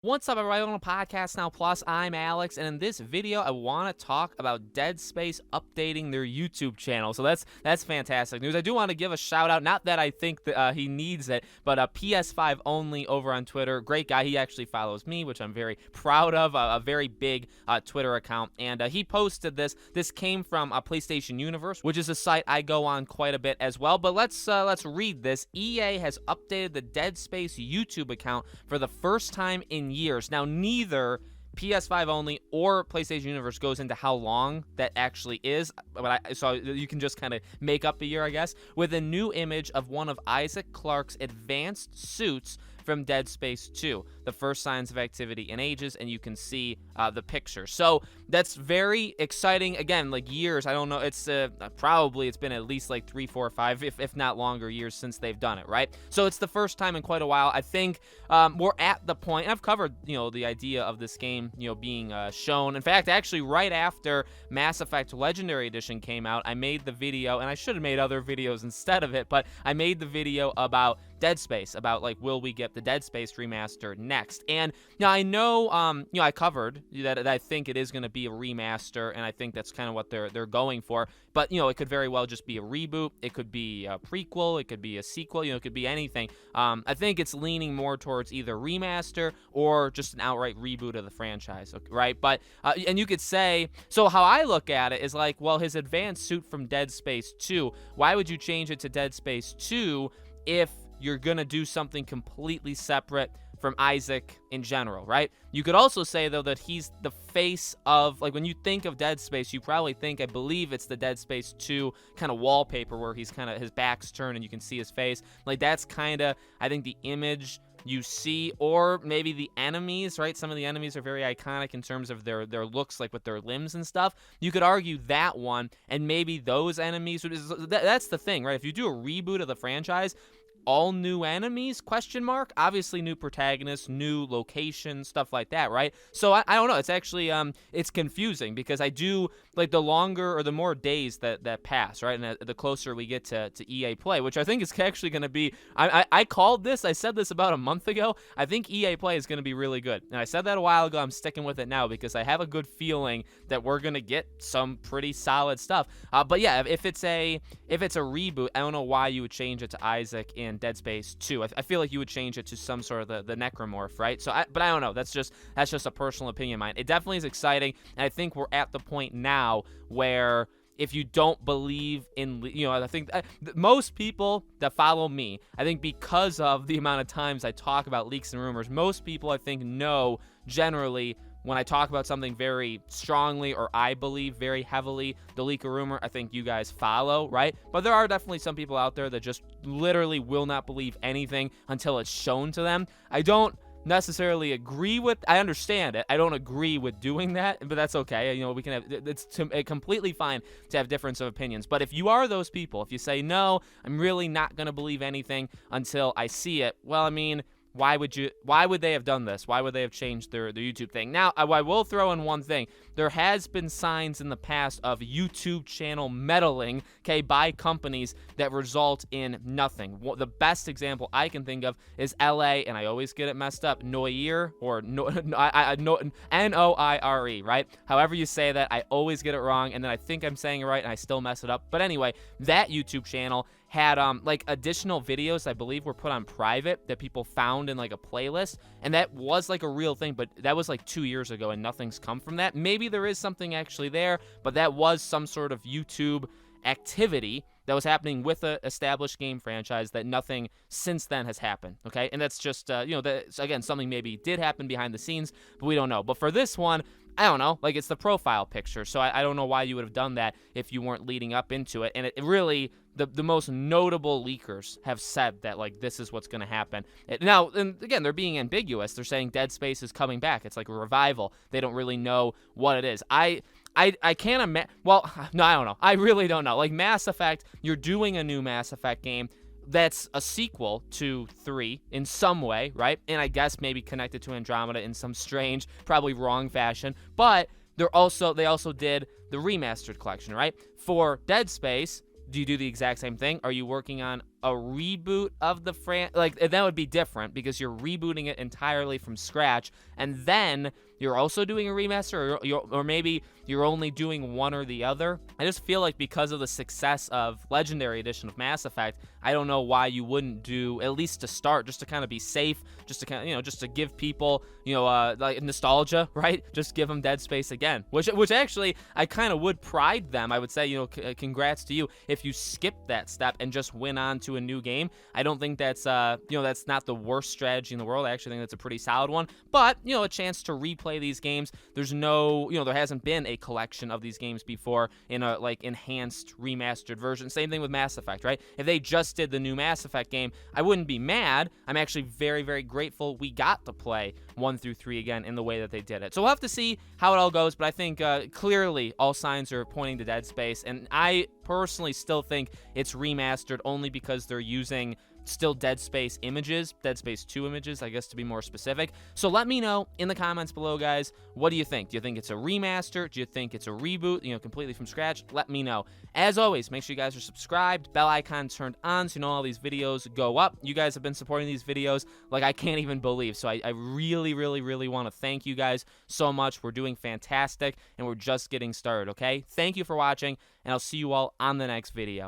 What's up, everybody? On a Podcast Now Plus, I'm Alex, and in this video, I want to talk about Dead Space updating their YouTube channel. So that's fantastic news. I do want to give a shout out, not that I think that he needs it, but PS5 Only over on Twitter. Great guy. He actually follows me, which I'm very proud of. A very big Twitter account, and he posted this. This came from PlayStation Universe, which is a site I go on quite a bit as well. But let's read this. EA has updated the Dead Space YouTube account for the first time in years. Now, neither PS5 Only or PlayStation Universe goes into how long that actually is, but so you can just kind of make up the year, I guess, with a new image of one of Isaac Clarke's advanced suits from Dead Space 2, the first signs of activity in ages, and you can see the picture. So that's very exciting. Again, like years, I don't know, it's probably it's been at least like 3, 4, 5, if not longer years since they've done it, right? So it's the first time in quite a while. I think we're at the point, and I've covered, the idea of this game, being shown. In fact, actually, right after Mass Effect Legendary Edition came out, I made the video, and I should have made other videos instead of it, but I made the video about Dead Space, about like, will we get the Dead Space remaster next? And now I know, I covered that I think it is going to be a remaster, and I think that's kind of what they're going for. But it could very well just be a reboot. It could be a prequel. It could be a sequel. It could be anything. I think it's leaning more towards either remaster or just an outright reboot of the franchise, right? But and you could say, so how I look at it is like, well, his advanced suit from Dead Space 2. Why would you change it to Dead Space 2 if you're gonna do something completely separate from Isaac in general, right? You could also say, though, that he's the face of, like, when you think of Dead Space, you probably think, I believe it's the Dead Space 2 kind of wallpaper where he's kind of, his back's turned and you can see his face. Like, that's kind of, I think, the image you see, or maybe the enemies, right? Some of the enemies are very iconic in terms of their looks, like with their limbs and stuff. You could argue that one, and maybe those enemies, that's the thing, right? If you do a reboot of the franchise, all new enemies, question mark, obviously new protagonists, new locations, stuff like that, right? So I don't know, it's actually it's confusing, because I do, like, the longer or the more days that pass, right, and the closer we get to EA Play, which I think is actually going to be, I called this, I said this about a month ago, I think EA Play is going to be really good, and I said that a while ago. I'm sticking with it now because I have a good feeling that we're going to get some pretty solid stuff. But yeah, if it's a reboot, I don't know why you would change it to Isaac in Dead Space 2. I feel like you would change it to some sort of the necromorph, right? So, but I don't know. That's just a personal opinion of mine. It definitely is exciting, and I think we're at the point now where, if you don't believe in, I think most people that follow me, I think because of the amount of times I talk about leaks and rumors, most people, I think, know generally when I talk about something very strongly, or I believe very heavily the leak or rumor, I think you guys follow, right? But there are definitely some people out there that just literally will not believe anything until it's shown to them. I don't necessarily agree with, I understand it, I don't agree with doing that, but that's okay. We can have, it's completely fine to have difference of opinions. But if you are those people, if you say, no, I'm really not going to believe anything until I see it, well, I mean, why would they have done this? Why would they have changed their YouTube thing? Now, I will throw in one thing. There has been signs in the past of YouTube channel meddling, okay, by companies that result in nothing. The best example I can think of is LA, and I always get it messed up, Noire, or Noire, right? However you say that, I always get it wrong, and then I think I'm saying it right, and I still mess it up. But anyway, that YouTube channel had like additional videos, I believe, were put on private that people found in like a playlist, and that was like a real thing, but that was like 2 years ago, and nothing's come from that. Maybe there is something actually there, but that was some sort of YouTube activity that was happening with a established game franchise that nothing since then has happened, okay? And that's just, that's, again, something maybe did happen behind the scenes, but we don't know. But for this one, I don't know, like, it's the profile picture, so I don't know why you would have done that if you weren't leading up into it. And it really, the most notable leakers have said that, like, this is what's going to happen. Now, and again, they're being ambiguous. They're saying Dead Space is coming back. It's like a revival. They don't really know what it is. I can't imagine, well, no, I don't know. I really don't know. Like, Mass Effect, you're doing a new Mass Effect game that's a sequel to 3 in some way, right? And I guess maybe connected to Andromeda in some strange, probably wrong fashion. But they also did the remastered collection, right? For Dead Space, do you do the exact same thing? Are you working on a reboot of the like that would be different because you're rebooting it entirely from scratch, and then you're also doing a remaster, or maybe you're only doing one or the other. I just feel like because of the success of Legendary Edition of Mass Effect, I don't know why you wouldn't do, at least to start, just to kind of be safe, just to kind of, just to give people, like nostalgia, right? Just give them Dead Space again, which actually I kind of would pride them. I would say, congrats to you if you skipped that step and just went on to a new game. I don't think that's, that's not the worst strategy in the world. I actually think that's a pretty solid one. But, a chance to replay these games. There's no, there hasn't been a collection of these games before in a like enhanced remastered version. Same thing with Mass Effect, right? If they just did the new Mass Effect game, I wouldn't be mad. I'm actually very, very grateful we got to play 1 through 3 again in the way that they did it. So we'll have to see how it all goes, but I think clearly all signs are pointing to Dead Space, and I personally still think it's remastered only because they're using still Dead Space images, Dead Space 2 images, I guess, to be more specific. So let me know in the comments below, guys. What do you think? Do you think it's a remaster? Do you think it's a reboot, completely from scratch? Let me know. As always, make sure you guys are subscribed, bell icon turned on so you know all these videos go up. You guys have been supporting these videos like I can't even believe. So I really, really, really want to thank you guys so much. We're doing fantastic, and we're just getting started, okay? Thank you for watching, and I'll see you all on the next video.